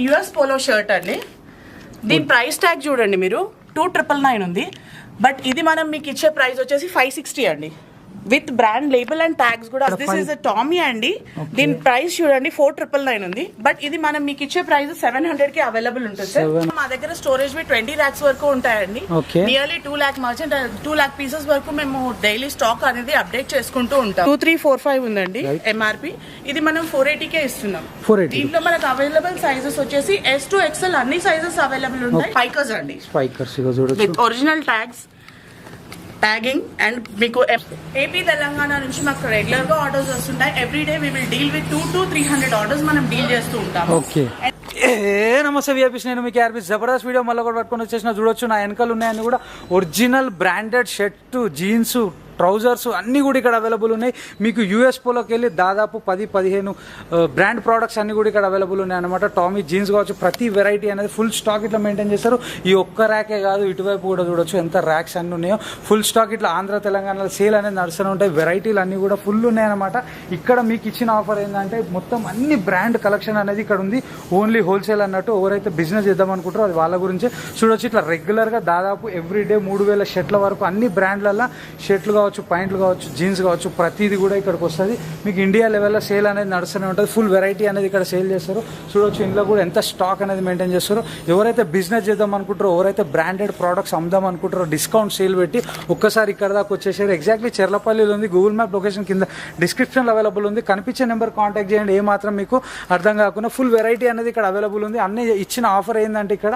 US polo shirt అండి. దీని price tag చూడండి మీరు 2999 ఉంది. బట్ ఇది మనం మీకు ఇచ్చే ప్రైస్ వచ్చేసి 560 అండి, with brand label and tags కూడా. దిస్ ఇస్ టామీ అండి. దీని ప్రైస్ చూడండి 4999 ఉంది. బట్ ఇది మనం మీకు ఇచ్చే ప్రైస్ 700 కి అవైలబుల్ ఉంటుంది సార్. మా దగ్గర స్టోరేజ్ 20 lakhs వరకు ఉంటాయండి. Nearly 2 lakh merchant 2 lakh pieces వరకు మేము డైలీ స్టాక్ అనేది అప్డేట్ చేసుకుంటూ ఉంటాం. 2345 ఉందండి ఎంఆర్పి. ఇది మనం 480 కే ఇస్తున్నాం. దీంట్లో మనకు అవైలబుల్ సైజెస్ వచ్చేసి S to XL అన్ని సైజెస్ అవైలబుల్ ఉంటాయి. స్పైకర్స్ అండి, with original tags, tagging. And మీకు ఏపీ తెలంగాణ నుంచి మాకు రెగ్యులర్ గా ఆర్డర్స్ వస్తుంటాయి. Every day we will deal with 200 to 300 orders మనం డీల్ చేస్తూ ఉంటాము. నమస్తే విఐపీస్, నేను మీకు ఆర్పీ జబర్దస్త్ వీడియో మళ్ళీ కూడా పట్టుకొని వచ్చేసిన. చూడొచ్చు నా వెనకాల ఉన్నాయని కూడా original branded shirt, jeans, trousers అన్నీ కూడా ఇక్కడ అవైలబుల్ ఉన్నాయి. మీకు యూఎస్ పోలోకి వెళ్ళి దాదాపు 10-15 బ్రాండ్ ప్రోడక్ట్స్ అన్ని కూడా ఇక్కడ అవైలబుల్ ఉన్నాయి అనమాట. టామీ జీన్స్ కావచ్చు, ప్రతి వెరైటీ అనేది ఫుల్ స్టాక్ ఇట్లా మెయింటైన్ చేస్తారు. ఈ ఒక్క ర్యాకే కాదు, ఇటువైపు కూడా చూడొచ్చు ఎంత ర్యాక్స్ అన్ని ఉన్నాయో. ఫుల్ స్టాక్ ఇట్లా ఆంధ్ర తెలంగాణలో సేల్ అనేది నడుస్తూనే ఉంటాయి. వెరైటీలు అన్ని కూడా ఫుల్ ఉన్నాయన్నమాట. ఇక్కడ మీకు ఇచ్చిన ఆఫర్ ఏంటంటే మొత్తం అన్ని బ్రాండ్ కలెక్షన్ అనేది ఇక్కడ ఉంది. ఓన్లీ హోల్సేల్ అన్నట్టు. ఎవరైతే బిజినెస్ చేద్దాం అనుకుంటారో అది వాళ్ళ గురించి. చూడొచ్చు ఇట్లా రెగ్యులర్గా దాదాపు ఎవ్రీడే 3000 షర్ట్ల వరకు అన్ని బ్రాండ్లలో షర్ట్లు కావచ్చు, పాయింట్లు కావచ్చు, జీన్స్ కావచ్చు, ప్రతిదీ కూడా ఇక్కడికి వస్తుంది. మీకు ఇండియా లెవెల్లో సేల్ అనేది నడుస్తూనే ఉంటుంది. ఫుల్ వెరైటీ అనేది ఇక్కడ సేల్ చేస్తారు. చూడొచ్చు ఇంట్లో కూడా ఎంత స్టాక్ అనేది మెయింటైన్ చేస్తారు. ఎవరైతే బిజినెస్ చేద్దాం అనుకుంటారో, ఎవరైతే బ్రాండెడ్ ప్రోడక్ట్స్ అమ్ముదాం అనుకుంటారో, డిస్కౌంట్ సేల్ పెట్టి ఒక్కసారి ఇక్కడ దాకా వచ్చేసారు. ఎగ్జాక్ట్లీ చెర్లపల్లిలో ఉంది. గూగుల్ మ్యాప్ లొకేషన్ కింద డిస్క్రిప్షన్లో అవైలబుల్ ఉంది. కనిపించే నెంబర్ కాంటాక్ట్ చేయండి. ఏ మాత్రం మీకు అర్థం కాకుండా ఫుల్ వెరైటీ అనేది ఇక్కడ అవైలబుల్ ఉంది. అన్ని ఇచ్చిన ఆఫర్ ఏంటంటే ఇక్కడ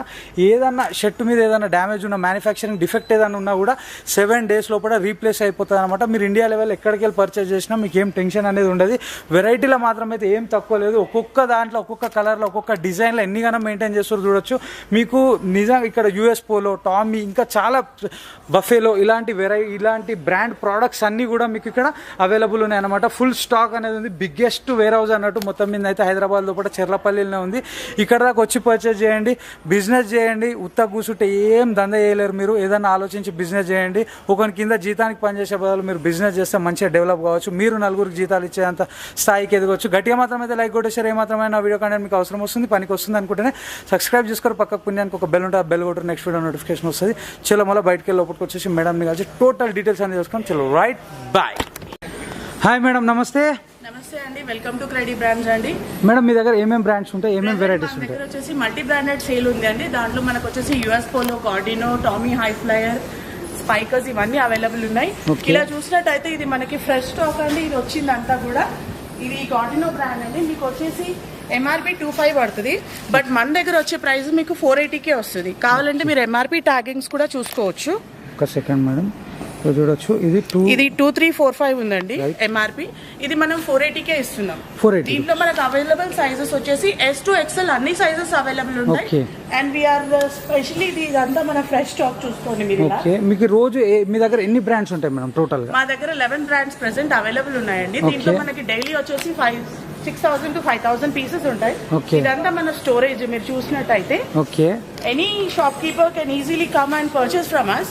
ఏదన్నా షర్ట్ మీద ఏదైనా డ్యామేజ్ ఉన్న, మ్యానుఫ్యాక్చరింగ్ డిఫెక్ట్ ఏదైనా ఉన్నా కూడా 7 days లోపల రీప్లేస్ అయిపోతుంది అనమాట. మీరు ఇండియా లెవెల్ ఎక్కడికి వెళ్ళి పర్చేస్ చేసినా మీకు ఏం టెన్షన్ అనేది ఉండదు. వెరైటీలో మాత్రం అయితే ఏం తక్కువ లేదు. ఒక్కొక్క దాంట్లో, ఒక్కొక్క కలర్లో, ఒక్కొక్క డిజైన్లో ఎన్నిగానో మెయింటైన్ చేస్తారు. చూడొచ్చు మీకు నిజంగా ఇక్కడ యూఎస్ పోలో, టామీ, ఇంకా చాలా బఫేలో ఇలాంటి బ్రాండ్ ప్రోడక్ట్స్ అన్నీ కూడా మీకు ఇక్కడ అవైలబుల్ ఉన్నాయి అనమాట. ఫుల్ స్టాక్ అనేది ఉంది. బిగ్గెస్ట్ వేర్ హౌస్ అన్నట్టు మొత్తం మీద అయితే హైదరాబాద్ లోపల చెర్లపల్లిలోనే ఉంది. ఇక్కడ దాకా వచ్చి పర్చేస్ చేయండి, బిజినెస్ చేయండి. ఉత్త కూర్చుంటే ఏం దంద చేయలేరు. మీరు ఏదన్నా ఆలోచించి బిజినెస్ చేయండి. ఒకరి కింద జీతానికి పనిచేసే బదులు మీరు బిజినెస్ చేస్తే మంచిగా డెవలప్ కావచ్చు. మీరు నలుగురికి జీతాలు ఇచ్చేంత స్థాయికి ఎదగవచ్చు. గట్టిగా మాత్రం అయితే లైక్ కొట్టేసారు. ఏమాత్రమే నా వీడియో కంటెంట్ మీకు అవసరం వస్తుంది, పనికి వస్తుంది అనుకుంటేనే సబ్స్క్రైబ్ చేసుకోరు. పక్కకు పుణ్యానికి ఒక బెల్ ఉంటుంది, బెల్ కొట్టారు, నెక్స్ట్ వీడియో నోటిఫికేషన్ వస్తుంది. చలో మళ్ళీ బయటకు వెళ్ళి లోపలికి వచ్చేసి మేడంని కలిసి టోటల్ డీటెయిల్స్ అనేది చూసుకొని చలో రైట్ బాయ్. హాయ్ మేడం, నమస్తే. నమస్తే అండి, వెల్కమ్ టు క్రెడీ బ్రాండ్స్ అండి. మేడం మీ దగ్గర ఏమేమి బ్రాండ్స్ ఉంటాయి, ఏమేమి వెరైటీస్ ఉంటాయి? దగ్గర వచ్చేసి మల్టీ బ్రాండెడ్ సేల్ ఉంది అండి. దాంట్లో మనకు వచ్చేసి యుఎస్ పోలో, కార్డినో, టామీ హై ఫ్లయర్, స్పైకర్స్ ఇవన్నీ అవైలబుల్ ఉన్నాయి. ఇలా చూసినట్టయితే ఇది మనకి ఫ్రెష్ స్టాక్ అండి. ఇది వచ్చిందంతా కూడా ఇది కార్డినో బ్రాండ్ అండి. మీకు వచ్చేసి ఎంఆర్పి 25 పడుతుంది. బట్ మన దగ్గర వచ్చే ప్రైస్ మీకు 480కే వస్తుంది. కావాలంటే మీరు ఎంఆర్పి ట్యాగింగ్స్ కూడా చూసుకోవచ్చు. ఒక సెకండ్ మేడం, చూడొచ్చు ఇది 2345 ఉందండి ఎంఆర్పి. ఇది మనం 480కే ఇస్తున్నాం. దీంట్లో మనకు అవైలబుల్ సైజెస్ వచ్చేసి S to XL అన్ని సైజెస్ అవైలబుల్ ఉంటాయి. అండ్ వీఆర్ స్పెషల్లీ ఇదంతా మన ఫ్రెష్ స్టాక్ చూసుకోండి మీరు. మీకు రోజు మీ దగ్గర ఎన్ని బ్రాండ్స్ ఉంటాయి మేడం టోటల్ గా? మా దగ్గర 11 బ్రాండ్స్ ప్రెసెంట్ అవైలబుల్ ఉన్నాయండి. దీంట్లో మనకి డైలీ వచ్చేసి 6,000 to 5,000 పీసెస్ ఉంటాయి. ఇదంతా మన స్టోరేజ్. మీరు చూసినట్టయితే any shop keeper can easily come and purchase from us.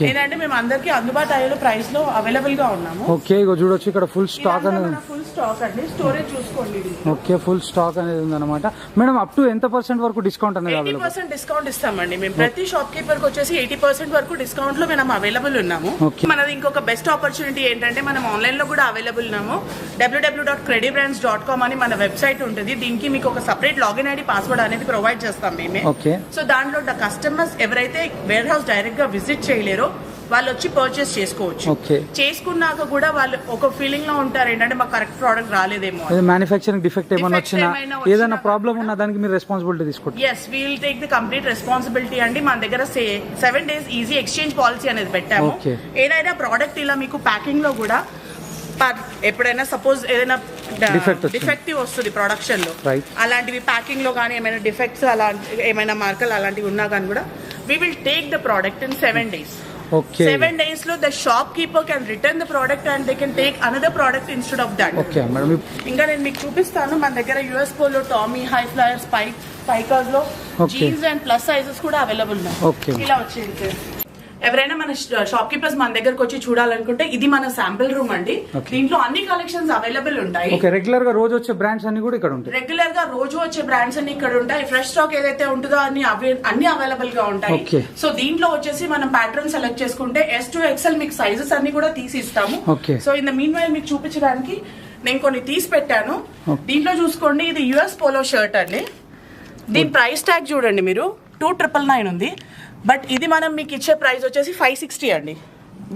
ఏంటంటే మేము అందరికి అందుబాటు అయ్యే ప్రైస్ లో అవైలబుల్ గా ఉన్నాము. ఓకే, ఇగో చూడొచ్చు ఇక్కడ ఫుల్ స్టాక్ అనేది. ఫుల్ స్టాక్ అండి, స్టోరేజ్ చూసుకోండి. ఓకే, ఫుల్ స్టాక్ అనేది ఉందన్నమాట. మేడం అప్ టు ఎంత % వరకు డిస్కౌంట్ అనేది? 80% డిస్కౌంట్ ఇస్తామండి మేము. ప్రతి షాప్ కీపర్ కి వచ్చేసి 80% వరకు డిస్కౌంట్ లో మనం అవైలబుల్ ఉన్నాము. మనది ఇంకొక బెస్ట్ ఆపర్చునిటీ ఏంటంటే మనం ఆన్లైన్ లో కూడా అవైలబుల్ ఉన్నాము. www.credibrands.com అని మన వెబ్సైట్ ఉంటుంది. దీనికి మీకు ఒక సెపరేట్ లాగిన్ ఐడి, పాస్వర్డ్ అనేది ప్రొవైడ్ చేస్తాం మేమే. సో దాంట్లో కస్టమర్స్ ఎవరైతే వేర్ హౌస్ డైరెక్ట్ గా విజిట్ చేయలేరో వాళ్ళు వచ్చి పర్చేస్ చేసుకోవచ్చు. చేసుకున్నాక కూడా వాళ్ళు ఒక ఫీలింగ్ లో ఉంటారు ఏంటంటే మాకు కరెక్ట్ ప్రోడక్ట్ రాలేదేమో, మ్యానుఫ్యాక్చరింగ్ డిఫెక్ట్ ఏమైనా వచ్చినా, ఏదైనా ప్రాబ్లం ఉన్నా దానికి మీరు రెస్పాన్సిబిలిటీ తీసుకుంటారు. yes we will take the complete responsibility అండి. మన దగ్గర 7 days ఈజీ ఎక్స్చేంజ్ పాలసీ అనేది పెట్టాము. ఏదైనా ప్రోడక్ట్ ఇలా మీకు ప్యాకింగ్ లో కూడా ఎప్పుడైనా సపోజ్ ఏదైనా డిఫెక్టివ్ వస్తుంది ప్రొడక్షన్ లో, అలాంటివి ప్యాకింగ్ లో కానీ ఏమైనా డిఫెక్ట్స్ అలాంటి ఏమైనా మార్కలు అలాంటివి ఉన్నా కానీ కూడా we will take the product in 7 days. 7 days lo the shopkeeper can return the product and they can take another product instead of that. ఇంకా నేను మీకు చూపిస్తాను. మన దగ్గర US Polo, Tommy, High Flyer, Spykars లో జీన్స్ అండ్ ప్లస్ సైజెస్ కూడా available ఉన్నాయి. ఇలా వచ్చేది ఎవరైనా మన షాప్ కీపర్స్ మన దగ్గరకు వచ్చి చూడాలనుకుంటే ఇది మన శాంపిల్ రూమ్ అండి. దీంట్లో అన్ని కలెక్షన్స్ అవైలబుల్ ఉంటాయి. రెగ్యులర్ గా రోజు వచ్చే బ్రాండ్స్ అన్ని కూడా ఇక్కడ ఉంటాయి. రెగ్యులర్ గా రోజు వచ్చే బ్రాండ్స్ అన్ని ఇక్కడ ఉంటాయి. ఫ్రెష్ స్టాక్ ఏదైతే ఉంటుందో అన్ని అవైలబుల్ గా ఉంటాయి. సో దీంట్లో వచ్చేసి మనం ప్యాటర్న్ సెలెక్ట్ చేసుకుంటే S to XL మీకు సైజెస్ అన్ని కూడా తీసి ఇస్తాము. So in the mean while మీకు చూపించడానికి నేను కొన్ని తీసి పెట్టాను. దీంట్లో చూసుకోండి, ఇది US పోలో షర్ట్ అండి. దీని ప్రైస్ ట్యాగ్ చూడండి మీరు 2,999 ఉంది. బట్ ఇది మనం మీకు ఇచ్చే ప్రైస్ వచ్చేసి 560 అండి.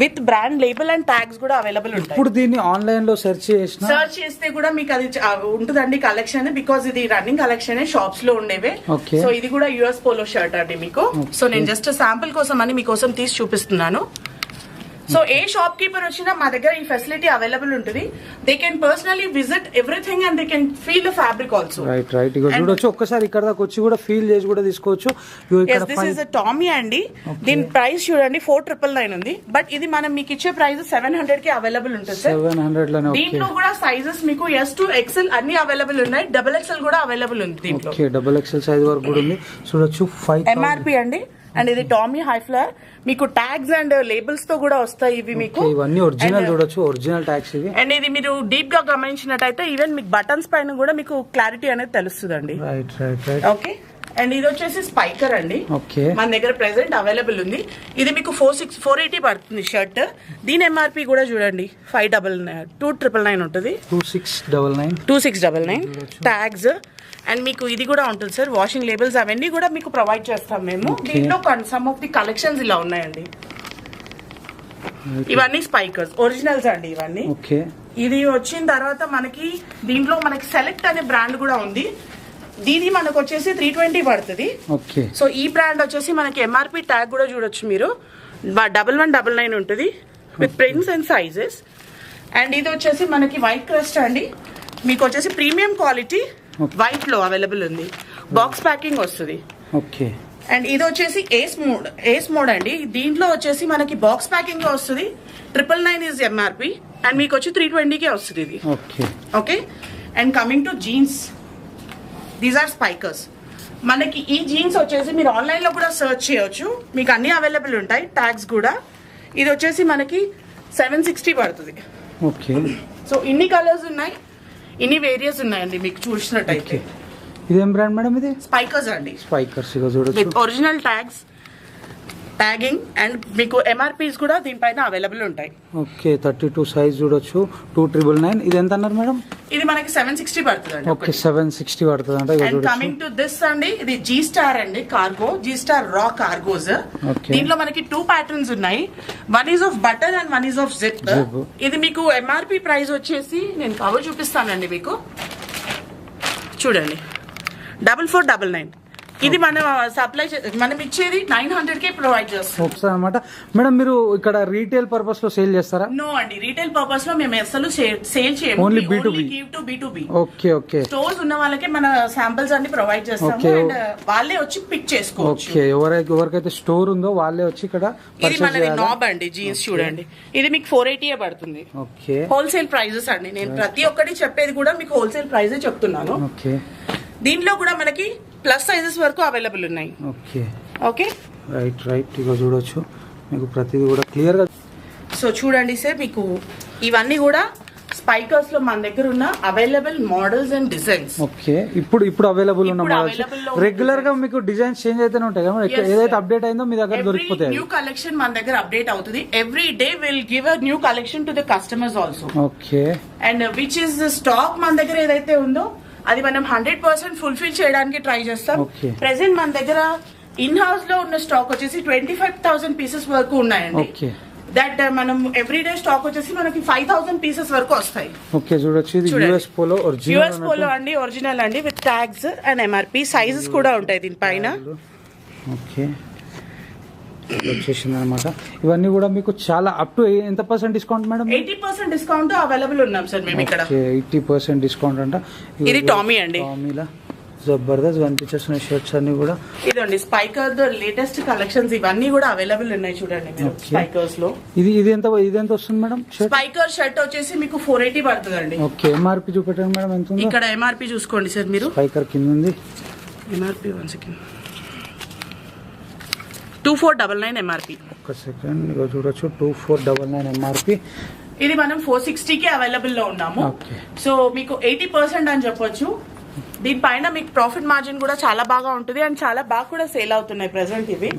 With brand label and tags కూడా అవైలబుల్ ఉంటాయి. ఇప్పుడు దీన్ని ఆన్లైన్ లో సెర్చ్ చేస్తే కూడా మీకు అది ఉంటుందండి కలెక్షన్. బికాస్ ఇది రన్నింగ్ కలెక్షన్ షాప్స్ లో ఉండేవే. సో ఇది కూడా US పోలో షర్ట్ అండి మీకు. సో నేను జస్ట్ శాంపుల్ కోసం అని మీకోసం తీసి చూపిస్తున్నాను. సో ఏ షాప్ కీపర్ వచ్చినా మా దగ్గర ఈ ఫెసిలిటీ అవైలబుల్ ఉంటుంది. They can personally visit everything and they can feel the fabric also. Right ఇక చూడొచ్చు, ఒక్కసారి ఇక్కడ దాకా వచ్చి కూడా ఫీల్ చేసి కూడా తీసుకోవచ్చు. దిస్ ఇస్ టామీ అండి. దీని ప్రైస్ చూడండి 4,999 ఉంది. బట్ ఇది మనం మీకు ఇచ్చే ప్రైస్ 700 కి అవైలబుల్ ఉంటుంది సార్. 700 లోనే. దీంట్లో కూడా సైజెస్ మీకు S to XL అన్ని అవైలబుల్ ఉన్నాయి. XXL కూడా అవైలబుల్ ఉంది దీంట్లో. XXL సైజ్ వరకు కూడా ఉంది. చూడొచ్చు 5 MRP అండి. అండ్ ఇది టామీ హై ఫ్లవర్ మీకు ట్యాగ్స్ అండ్ లేబుల్స్ తో కూడా వస్తాయి. ఇవి మీకు ఇవన్నీ ఒరిజినల్ చూడొచ్చు, ఒరిజినల్ ట్యాగ్స్ ఇవి. అండ్ ఇది మీరు డీప్ గా గమనించినట్టయితే ఈవెన్ మీకు బటన్స్ పైన కూడా మీకు క్లారిటీ అనేది తెలుస్తుందండి. Right okay. అండ్ ఇది వచ్చేసి స్పైకర్ అండి. ఓకే, మన దగ్గర ప్రెసెంట్ అవైలబుల్ ఉంది. ఇది మీకు 480 పడుతుంది షర్ట్. దీని MRP కూడా చూడండి 2,999 ఉంటుంది. 2699 ట్యాగ్స్. అండ్ మీకు ఇది కూడా ఉంటుంది సార్, వాషింగ్ లేబుల్స్ అవన్నీ కూడా మీకు ప్రొవైడ్ చేస్తాం మేము. దీంట్లో సమ్ ఆఫ్ ది కలెక్షన్స్ ఇలా ఉన్నాయండి. ఇవన్నీ స్పైకర్స్ ఒరిజినల్స్ అండి ఇవన్నీ. ఇది వచ్చిన తర్వాత మనకి దీంట్లో మనకి సెలెక్ట్ అనే బ్రాండ్ కూడా ఉంది. దీని మనకు వచ్చేసి 320 పడుతుంది. సో ఈ బ్రాండ్ వచ్చేసి మనకి MRP ట్యాగ్ కూడా చూడొచ్చు మీరు 1199 ఉంటుంది with prints and sizes. And ఇది వచ్చేసి మనకి వైట్ క్రస్ట్ అండి. మీకు వచ్చేసి ప్రీమియం క్వాలిటీ వైట్ లో అవైలబుల్ ఉంది. బాక్స్ ప్యాకింగ్ వస్తుంది. అండ్ ఇది వచ్చేసి ఏస్ మోడ్ అండి. దీంట్లో వచ్చేసి మనకి బాక్స్ ప్యాకింగ్ లో వస్తుంది. 999 ఇస్ MRP అండ్ మీకు వచ్చి 320 కే వస్తుంది ఇది. Okay. And coming to jeans, these are Spykars. మనకి ఈ జీన్స్ వచ్చేసి మీరు ఆన్లైన్ లో కూడా సర్చ్ చేయొచ్చు, మీకు అన్ని అవైలబుల్ ఉంటాయి ట్యాగ్స్ కూడా. ఇది వచ్చేసి మనకి 760 పడుతుంది. సో ఇన్ని కలర్స్ ఉన్నాయి, ఇన్ని వేరియస్ ఉన్నాయండి మీకు చూసినట్టయితే. ఇదేం బ్రాండ్ మేడం? ఇది స్పైకర్స్ అండి. స్పైకర్స్ చూడొచ్చు, ఒరిజినల్ ట్యాగ్స్, ట్యాగింగ్ అండ్ మీకు MRPs కూడా దీనిపైన అవైలబుల్ ఉంటాయి. 32 సైజ్ చూడొచ్చు 2,999. ఇది ఎంత అన్నారు మేడం? ఇది మనకి 760 పడుతుంది. 760 పడుతుంది. అండ్ కమింగ్ టు దిస్ అండి, ఇది G-Star అండి కార్గో, G-Star రా కార్గోస్. దీంట్లో మనకి 2 ప్యాటర్న్స్ ఉన్నాయి. One is of button and one is of zip. ఇది మీకు MRP ప్రైస్ వచ్చేసి నేను కవర్ చూపిస్తానండి మీకు, చూడండి 4499. ఇది మనం మనం ఇచ్చేది 900 కే ప్రొవైడ్ చేస్తాం అనమాట. మేడం మీరు ఇక్కడ రీటైల్ పర్పస్ లో సేల్ చేస్తారా? నో అండి, రీటైల్ పర్పస్ లో మేము అసలు సేల్ చేయము. Only B2B. ఓకే. స్టోర్స్ ఉన్న వాళ్ళకే మన శాంపిల్స్ అన్ని ప్రొవైడ్ చేస్తాము అండ్ వాళ్ళే వచ్చి పిక్ చేసుకోవచ్చు. ఎవరికైతే స్టోర్ ఉందో వాళ్ళే వచ్చి ఇక్కడ. ఇది మనది నాబ్ అండి, జీన్స్ చూడండి. ఇది మీకు 480 పడుతుంది. హోల్సేల్ ప్రైజెస్ అండి. నేను ప్రతి ఒక్కటి చెప్పేది కూడా మీకు హోల్సేల్ ప్రైజే చెప్తున్నాను. దీంట్లో కూడా మనకి ప్లస్ సైజెస్ వరకు అవైలబుల్ ఉన్నాయి. ఓకే. రైట్ ఇక చూడొచ్చు మీకు ప్రతిదీ కూడా క్లియర్ గా. సో చూడండి సార్, మీకు ఇవన్నీ కూడా స్పైకర్స్ లో మన దగ్గర ఉన్న అవైలబుల్ మోడల్స్ అండ్ డిజైన్స్. ఇప్పుడు అవైలబుల్ ఉన్న మోడల్స్. రెగ్యులర్ గా మీకు డిజైన్స్ చేంజ్ అయితేనే ఉంటాయి కదా, ఏదైతే అప్డేట్ అయిందో మీ దగ్గర దొరికిపోతాయి. న్యూ కలెక్షన్ మన దగ్గర అప్డేట్ అవుతుంది. Every day will give a new collection to the customers also. And which is the stock మన దగ్గర ఏదైతే ఉందో అది మనం 100% ఫుల్ఫిల్ చేయడానికి ట్రై చేస్తాం. ప్రెసెంట్ మన దగ్గర ఇన్ హౌస్ లో ఉన్న స్టాక్ వచ్చేసి 25,000 పీసెస్ వరకు ఉన్నాయండి. దట్ మనం ఎవ్రీడే స్టాక్ వచ్చేసి మనకి 5,000 పీసెస్ వరకు వస్తాయి. US పోలో అండి, ఒరిజినల్ అండి with tags and MRP. Sizes కూడా ఉంటాయి దీనిపైన. వచ్చేసింది అనమాట. ఇవన్నీ కూడా మీకు చాలా అప్ టు ఎంత % డిస్కౌంట్ మేడం? 80% డిస్కౌంట్ అవైలబుల్ ఉన్నాం సార్ మేము ఇక్కడ. 80% డిస్కౌంట్ అంట. ఇది టామీ అండి. టామీలా జబర్దస్త్ కనిపించేస్తున్నాయి షర్ట్స్ అన్ని కూడా. ఇదండి స్పైకర్ లేటెస్ట్ కలెక్షన్స్ ఇవన్నీ కూడా అవైలబుల్ ఉన్నాయి చూడండి మీరు స్పైకర్స్ లో. ఇది ఎంత వస్తుంది మేడం? స్పైకర్ షర్ట్ వచ్చేసి మీకు 480 పడుతుంది అండి. MRP చూపెట్టండి మేడం ఎంత ఉంది? ఇక్కడ MRP చూసుకోండి సార్ మీరు. స్పైకర్ కింద ఉంది MRP 1 సెకండ్. 2499 MRP. ఒక సెకండ్ ఇగో చూడొచ్చు 2499 MRP. ఇది మనం 460కి అవైలబుల్ లో ఉన్నాము. సో మీకు 80% అని చెప్పొచ్చు. దీనిపైన మీకు ప్రాఫిట్ మార్జిన్ కూడా చాలా బాగా ఉంటుంది అండ్ చాలా బాగా కూడా సేల్ అవుతున్నాయి ప్రెసెంట్ ఇవి.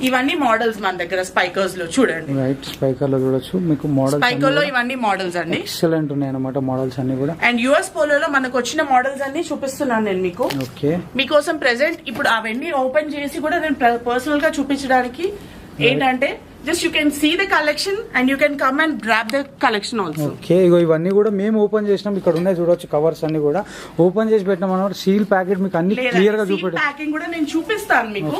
ఇవన్నీ మోడల్స్ మన దగ్గర స్పైకర్స్ లో చూడండి. రైట్, స్పైకర్ లో చూడొచ్చు మీకు మోడల్స్. స్పైకర్ లో ఇవన్నీ మోడల్స్ అండి, ఎక్సలెంట్ ఉన్నాయి అన్నమాట మోడల్స్ అన్ని కూడా. అండ్ యుఎస్ పోలోలో మనకు వచ్చిన మోడల్స్ అన్ని చూపిస్తున్నాను నేను మీకు. మీకోసం ప్రెసెంట్ ఇప్పుడు అవన్నీ ఓపెన్ చేసి కూడా నేను పర్సనల్ గా చూపించడానికి ఏంటంటే just you can see the collection and you can come and grab the collection also. Okay, ఇగో ఇవన్నీ కూడా మేము ఓపెన్ చేసినాం. ఇక్కడ ఉన్నాయి చూడొచ్చు కవర్స్ అన్ని కూడా ఓపెన్ చేసి పెట్టినాం అన్నమాట. సీల్ ప్యాకెట్ మీకు అన్ని క్లియర్ గా చూపెట్టాను. ప్యాకింగ్ కూడా నేను చూపిస్తాను మీకు.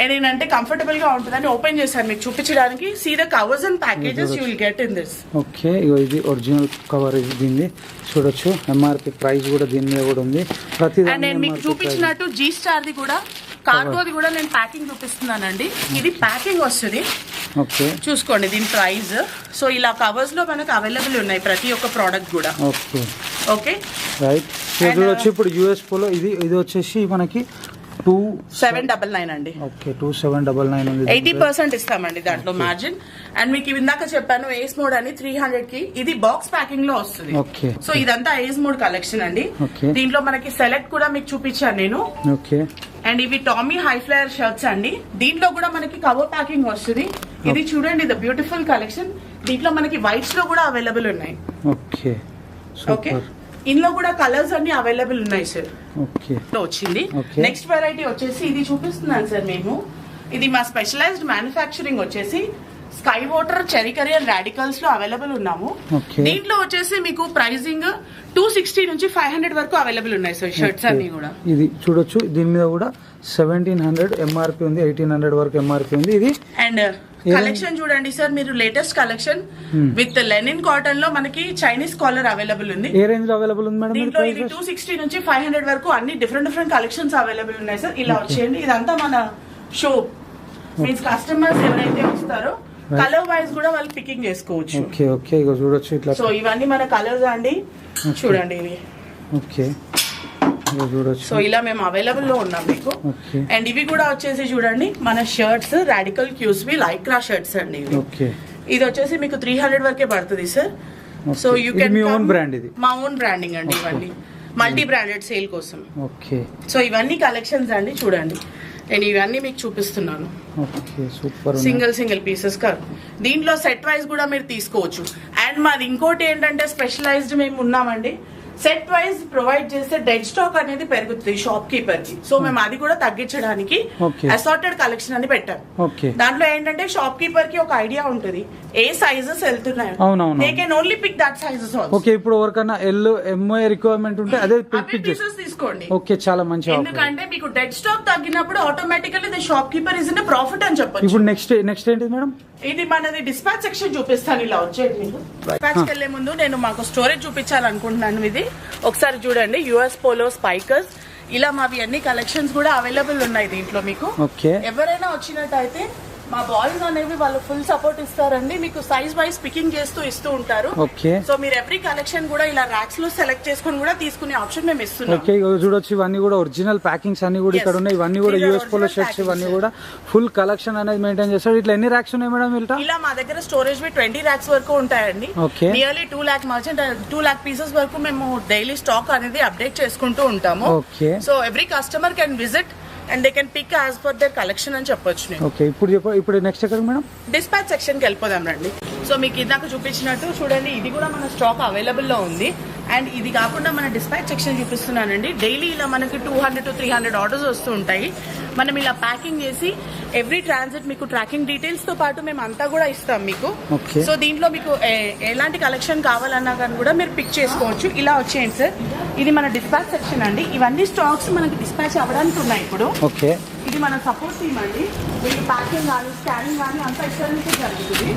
ఏంటంటే కంఫర్టబుల్ గా ఉంటుందని ఓపెన్ చేశాను మీకు చూపించడానికి. See the covers and packages you will get in this. Okay, ఇగో ఇది ఒరిజినల్ కవర్. ఇది దీన్ని చూడొచ్చు. ఎంఆర్పి ప్రైస్ కూడా దీని మీద కూడా ఉంది. ప్రతి నేను మీకు చూపించినట్టు జీ స్టార్ ది కూడా కార్గోది కూడా నేను ప్యాకింగ్ చూపిస్తున్నానండి. ఇది ప్యాకింగ్ వస్తుంది, చూసుకోండి దీని ప్రైస్. సో ఇలా కవర్స్ లో మనకు అవైలబుల్ ఉన్నాయి ప్రతి ఒక్క ప్రోడక్ట్ కూడా. ఓకే రైట్, చూడొచ్చు. ఇప్పుడు యుఎస్ పోలో ఇది వచ్చేసి మనకి 2799 అండి. ఓకే, 2799 ఉంది. 80% ఇస్తామండి దాంట్లో మార్జిన్. అండ్ మీకు ఇందాక చెప్పాను ఏస్ మోడ్ అని 300 కి. ఇది బాక్స్ ప్యాకింగ్ లో వస్తుంది. సో ఇదంతా ఏస్ మోడ్ కలెక్షన్ అండి. దీంట్లో మనకి సెలెక్ట్ కూడా మీకు చూపించాను నేను. అండ్ ఇవి టామీ హై ఫ్లైయర్ షర్ట్స్ అండి. దీంట్లో కూడా మనకి కవర్ ప్యాకింగ్ వస్తుంది. ఇది చూడండి, ద బ్యూటిఫుల్ కలెక్షన్. దీంట్లో మనకి వైట్స్ లో కూడా అవైలబుల్ ఉన్నాయి. ఓకే, ఇందులో కూడా కలర్స్ అన్ని అవైలబుల్ ఉన్నాయి సార్. వచ్చింది. నెక్స్ట్ వెరైటీ వచ్చేసి ఇది చూపిస్తున్నాను సార్ మేము. ఇది మా స్పెషలైజ్డ్ మ్యానుఫ్యాక్చరింగ్ వచ్చేసి sky water, cherry curry and radicals లో అవైలబుల్ ఉన్నాము. దీంట్లో వచ్చేసి మీకు ప్రైజింగ్ 260 నుంచి 500 వరకు అవైలబుల్ ఉన్నాయి సార్ షర్ట్స్ అన్ని కూడా. ఇది చూడొచ్చు, దీని మీద కూడా 1700 ఎంఆర్పి ఉంది, 1800 వరకు ఎంఆర్పి ఉంది. ఇది అండ్ కలెక్షన్ చూడండి సార్ మీరు, latest collection with linen cotton లో మనకి చైనీస్ కాలర్ అవైలబుల్ ఉంది. ఏ రేంజ్ లో అవైలబుల్ ఉంది మేడం? దీంట్లో ఇది 260 నుంచి 500 వరకు అన్ని డిఫరెంట్ కలెక్షన్స్ అవైలబుల్ ఉన్నాయి సార్. ఇలా వచ్చేయండి, ఇదంతా మన షో మీన్స్ కస్టమర్స్ ఎవరైతే వస్తారో కలర్ వైజ్ కూడా వాళ్ళు పికింగ్ చేసుకోవచ్చు. ఓకే ఓకే, ఇగో చూడొచ్చు ఇట్లా. సో ఇవన్నీ మన కలర్స్ అండి, చూడండి ఇవి. ఓకే, సో ఇలా మేము అవైలబుల్ లో ఉన్నాం మీకు. అండ్ ఇవి కూడా వచ్చేసి చూడండి మన షర్ట్స్, రాడికల్ క్యూస్బీ లైక్రా షర్ట్స్ అండి ఇవి. ఇది వచ్చేసి మీకు 300 వరకే పడుతుంది సార్. సో యూ కెన్ మా ఓన్ బ్రాండింగ్ అండి ఇవన్నీ, మల్టీ బ్రాండెడ్ సేల్ కోసం. సో ఇవన్నీ కలెక్షన్స్ అండి చూడండి. నేను ఇవన్నీ మీకు చూపిస్తున్నాను. సింగిల్ పీసెస్ కాదు, దీంట్లో సెట్ వైజ్ కూడా మీరు తీసుకోవచ్చు. అండ్ మాది ఇంకోటి ఏంటంటే స్పెషలైజ్డ్ మేము ఉన్నామండి. సెట్ వైజ్ ప్రొవైడ్ చేస్తే డెడ్ స్టాక్ అనేది పెరుగుతుంది షాప్ కీపర్ కి. సో మేము అది కూడా తగ్గించడానికి అసార్టెడ్ కలెక్షన్ అని పెట్టాం. దాంట్లో ఏంటంటే షాప్ కీపర్ కి ఒక ఐడియా ఉంటుంది ఏ సైజెస్ వెళ్తున్నాయి. They can only pick that sizes also. Okay, ఇప్పుడు ఎవరికైనా ఎల్ ఎంఐ రిక్వైర్మెంట్ ఉంటే అదే పీసెస్ తీసుకోండి. ఓకే, చాలా మంచి. ఎందుకంటే మీకు డెడ్ స్టాక్ తగ్గినప్పుడు automatically the shop keeper is in profit అని చెప్పొచ్చు. ఇప్పుడు నెక్స్ట్ ఏంటి మేడం? ఇది మనది డిస్పాచ్ సెక్షన్ చూపిస్తాను. ఇలా వచ్చేది మీకు. డిస్పాచ్ కి వెళ్లే ముందు నేను మాకు స్టోరేజ్ చూపించాలనుకుంటున్నాను. ఇది ఒకసారి చూడండి, యుఎస్ పోలో స్పైకర్స్ ఇలా మావి అన్ని కలెక్షన్స్ కూడా అవైలబుల్ ఉన్నాయి దీంట్లో మీకు. ఎవరైనా వచ్చినట్టయితే మా బాయ్స్ అనేవి వాళ్ళు ఫుల్ సపోర్ట్ ఇస్తారండి. మీకు సైజ్ వైజ్ పికింగ్ చేస్తూ ఇస్తూ ఉంటారు. సో మీరు ఎవ్రీ కలెక్షన్ కూడా ఇలా ర్యాక్స్ లో సెలెక్ట్ చేసుకుని కూడా తీసుకునే ఆప్షన్ మేము ఇస్తున్నాం. చూడొచ్చు, ఇవన్నీ కూడా ఒరిజినల్ ప్యాకింగ్స్ అన్ని కూడా ఇక్కడ ఉన్నాయి. ఇవన్నీ కూడా యూఎస్ పోలో షర్ట్స్, ఇవన్నీ కూడా ఫుల్ కలెక్షన్ అనేది మెయింటైన్ చేస్తారు. ఇట్లా ఎన్ని ర్యాక్స్ ఉన్నాయి మేడం? ఇలా మా దగ్గర స్టోరేజ్ 20 ర్యాక్స్ వరకు ఉంటాయండి. Nearly 2 lakh merchant 2 lakh pieces వరకు మేము డైలీ స్టాక్ అనేది అప్డేట్ చేసుకుంటూ ఉంటాము. So every customer can visit and they can pick as per their collection అని చెప్పొచ్చు. ఓకే, ఇప్పుడు నెక్స్ట్ ఎక్కడ మేడం? డిస్పాచ్ సెక్షన్ కి వెళ్ళిపోదాం రండి. సో మీకు ఇందాక చూపించినట్టు చూడండి, ఇది కూడా మన స్టాక్ అవైలబుల్ లో ఉంది. అండ్ ఇది కాకుండా మన డిస్పాచ్ సెక్షన్ చూపిస్తున్నానండి. డైలీ ఇలా మనకి 200 to 300 ఆర్డర్స్ వస్తూ ఉంటాయి. మనం ఇలా ప్యాకింగ్ చేసి ఎవ్రీ ట్రాన్సిట్ మీకు ట్రాకింగ్ డీటెయిల్స్ తో పాటు మేము అంతా కూడా ఇస్తాం మీకు. సో దీంట్లో మీకు ఎలాంటి కలెక్షన్ కావాలన్నా కానీ కూడా మీరు పిక్ చేసుకోవచ్చు. ఇలా వచ్చేయండి సార్, ఇది మన డిస్పాచ్ సెక్షన్ అండి. ఇవన్నీ స్టాక్స్ మనకి డిస్పాచ్ అవ్వడానికి ఉన్నాయి ఇప్పుడు. ఇది మన సపోర్ట్ టీమ్ అండి. మీకు ప్యాకింగ్ కానీ స్కానింగ్ కానీ అంతా ఇక్కడ నుంచి జరుగుతుంది.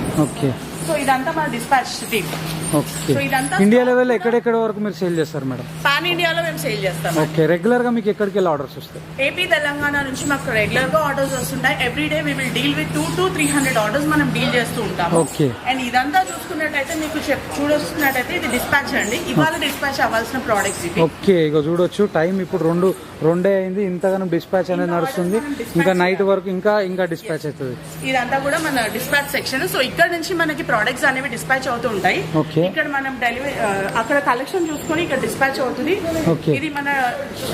సో ఇదంతా మన డిస్పాచ్ టీమ్. ఓకే, సో ఇదంతా ఇండియా లెవెల్ ఎక్కడెక్కడ వరకు మీరు సేల్ చేస్తారు మేడం? పాన్ ఇండియాలో మేము సేల్ చేస్తాం. ఓకే, రెగ్యులర్ గా మీకు ఎక్కడికి వెళ్ళి ఆర్డర్స్ వస్తాయి? ఏపీ తెలంగాణ నుంచి మాకు రెగ్యులర్ గా ఆర్డర్స్ వస్తుంటాయి. Every day we will deal with 200 to 300 orders మనం డీల్ చేస్తూ ఉంటాం. ఓకే, అండ్ ఇదంతా చూసుకున్నట్టయితే మీకు చూడొస్తున్నట్టయితే ఇది డిస్పాచ్ అండి. ఇవాళ డిస్పాచ్ అవ్వాల్సిన ప్రోడక్ట్స్ ఇవి. ఓకే, ఇక చూడొచ్చు టైం ఇప్పుడు రెండే అయింది, ఇంతగానో డిస్పాచ్ అనేది నడుస్తుంది. ఇంకా నైట్ వరకు ఇంకా డిస్పాచ్ అవుతుంది. ఇదంతా కూడా మన డిస్పాచ్ సెక్షన్. సో ఇక్కడ నుంచి మనకి ప్రోడక్ట్స్ అనేవి డిస్పాచ్ అవుతూ ఉంటాయి. ఓకే, ఇక్కడ మనం డెలివరీ అక్కడ కలెక్షన్ చూసుకొని ఇక్కడ డిస్పాచ్ అవుతుంది. ఓకే, ఇది మన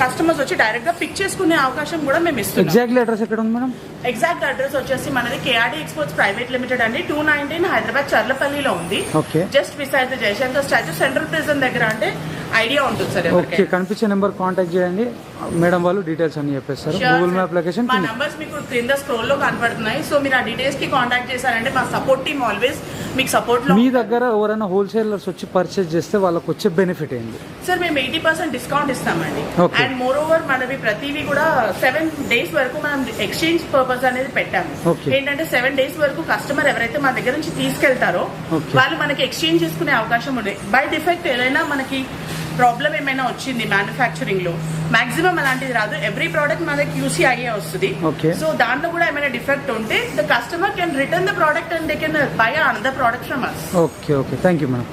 కస్టమర్స్ వచ్చి డైరెక్ట్ గా పిక్ చేసుకునే అవకాశం కూడా మేము ఇస్తున్నాం. ఎగ్జాక్ట్లీ అడ్రస్ ఎక్కడ ఉంది మేడం? ఎగ్జాక్ట్ అడ్రస్ వచ్చేసి మనది కేఆర్డి ఎక్స్పోర్ట్స్ ప్రైవేట్ లిమిటెడ్ అండి, 219 హైదరాబాద్ చర్లపల్లిలో ఉంది. Okay, just beside the Jayashankar statue, central prison దగ్గర. అంటే ఐడియా ఉంటుంది సార్. ఓకే, కనిపించే నెంబర్ కాంటాక్ట్ చేయండి, మేడం వాళ్ళు డీటెయిల్స్ అన్ని చెప్పేస్తారు. గూగుల్ మ్యాప్ లొకేషన్ మా నంబర్స్ మీకు క్రింద స్క్రోల్ లో కనపడుతున్నాయి. సో మీరు ఆ డీటెయిల్స్ కి కాంటాక్ట్ చేశారంటే మా సపోర్ట్ టీమ్ ఆల్వేస్ మీకు సపోర్ట్ లో. మీ దగ్గర ఎవరైనా హోల్సేలర్స్ వచ్చి పర్చేస్ చేస్తే వాళ్ళకి వచ్చే బెనిఫిట్ ఏంటి? సార్ మేము 80% డిస్కౌంట్ ఇస్తామండి. Okay. అండ్ మోర్ ఓవర్ మనవి ప్రతివి కూడా 7 days వరకు మనం ఎక్స్చేంజ్ పర్పస్ అనేది పెట్టాము. Okay. ఏంటంటే 7 days వరకు కస్టమర్ ఎవరైతే మా దగ్గర నుంచి తీసుకెళ్తారో Okay. వాళ్ళు మనకి ఎక్స్చేంజ్ చేసుకునే అవకాశం ఉంది. బై డిఫెక్ట్ ఏదైనా మనకి ప్రాబ్లం ఏమైనా వచ్చింది మ్యానుఫ్యాక్చరింగ్ లో, మాక్సిమం అలాంటిది రాదు. ఎవ్రీ ప్రోడక్ట్ మనకి QC అయ్యే వస్తుంది. Okay. సో దాంట్లో కూడా ఏమైనా డిఫెక్ట్ ఉంటే the customer can return the product and they can buy another product from us. Okay, thank you madam.